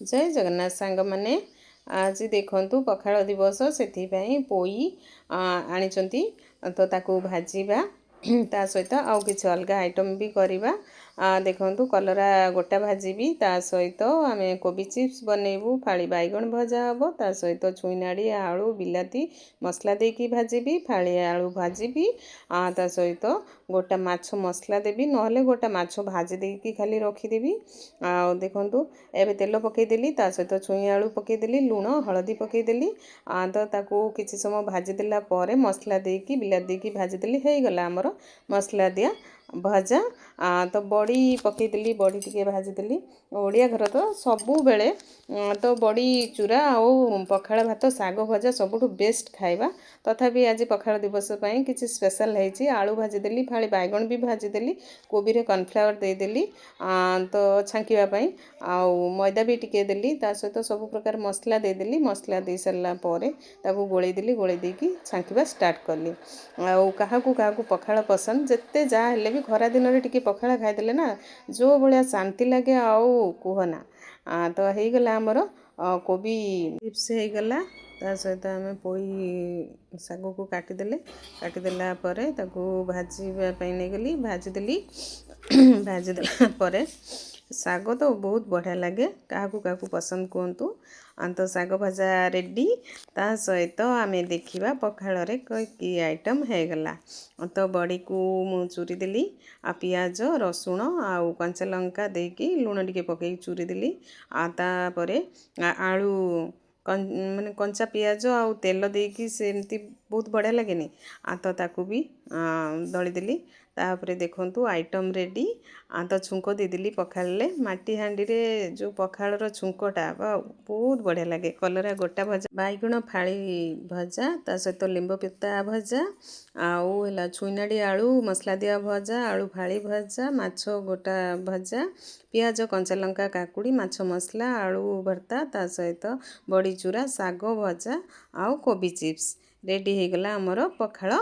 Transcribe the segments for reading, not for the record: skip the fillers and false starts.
जय जगन्नाथ सांग मैंने आज देखु पखाड़ दिवस से पोई आनी तो ताकू भाजवा ता सहित आउ कि अलग आइटम भी करवा देखु कलरा गोटा भाजी ता सहित आम कोबी चिप्स बनइबू फाड़ी बैगण भजा हम ता सहित छुईनाड़ी आलू बिलाती मसला देकी भाजी फाड़ी आलू भाजी ता सहित गोटा माछ मसला देवी नहले गोटा माछ भाजी देकी खाली रखीदेवी आ देखु एबे तेल पकईदेली ता सहित छुई आलू पकईदेली लुण हलदी पकईदेली तो ताकू किसी समय भाजीदेला मसला देकी बिलाती देकी भाजीदेली हो गला आमर मसला दिया भजा तो बड़ी पकईदेली बड़ी टिके भाजीदेली ओडिया घर तो सबु बेले तो बड़ी चूरा और पखाड़ भात साग भजा सबुठु बेस्ट खाइबा तथापि आज पखाड़ दिवस पई किछि स्पेशल हेछि आलू भाजीदेली फाड़ी बैगण भी भाजीदेली कोबी रे कॉर्नफ्लावर देदेली तो छांकिबा पई आउ मैदा भी टिके देली ता सहित सब प्रकार मसला देदेली मसला दे सारा पर ताकू गोलैदेली गोलै देकी छांकिबा स्टार्ट कली आउ काहाकू काहाकू पखाड़ पसंद जेते जा हेले भी खरा दिन रे टिके पखाड़ खाइदेले ना जो भलिया शांति लगे आउ कुहना तो हो गला आमर कोबी चिप्स हो गला ता सहित आम पोई साग को काटिदेला परे ताकू भाजीबा पई नै गली भाजीदेली भाजीदेला परे साग तो बहुत बढ़िया लगे क्या पसंद कहतु तो साग भजा रेडी ता सहित आम देखा पखाड़ कि आइटम हो गला तो बड़ी को मु चूरी देली पियाज रसुण आउ कंचा लंका देकी लुण टिके पकई चूरी देली तापर आलू माने कंचा पियाज आउ तेल देकी सेमती बहुत बढ़िया लगेनी तो ताकू भी दलीदेली तापर देखु आइटम रेडी तो छुंक देदेली पखाड़े माटी हाँडी रे जो पखाड़र छुंकटा बहुत बढ़िया लगे कलरा गोटा भजा बैगण फाड़ी भजा ता सहित लिंब पिता भजा आउ है छुईनाड़ी आलू मसला दिया भजा आलू फाड़ी भजा माछ गोटा भजा पियाज कंचा लंका काकुड़ी माछ मसला आलू भर्ता ता सहित बड़ी चूरा साग भजा आउ कोबी चिप्स रेडी हो गला आमर पखाड़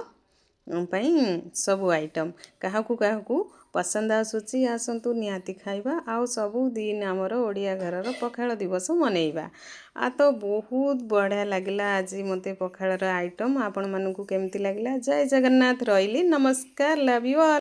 सबु आइटम काहाकू पसंद आसुची आसंतु निहाती खाइबा आउ सबु दिन आमर ओडिया घरर पखाड़ दिवस मनइबा तो बहुत बढ़िया लगिला आज मते पखाड़र आइटम आपण मानकु केमती लगिला जय जगन्नाथ रहिली नमस्कार लव यू ऑल।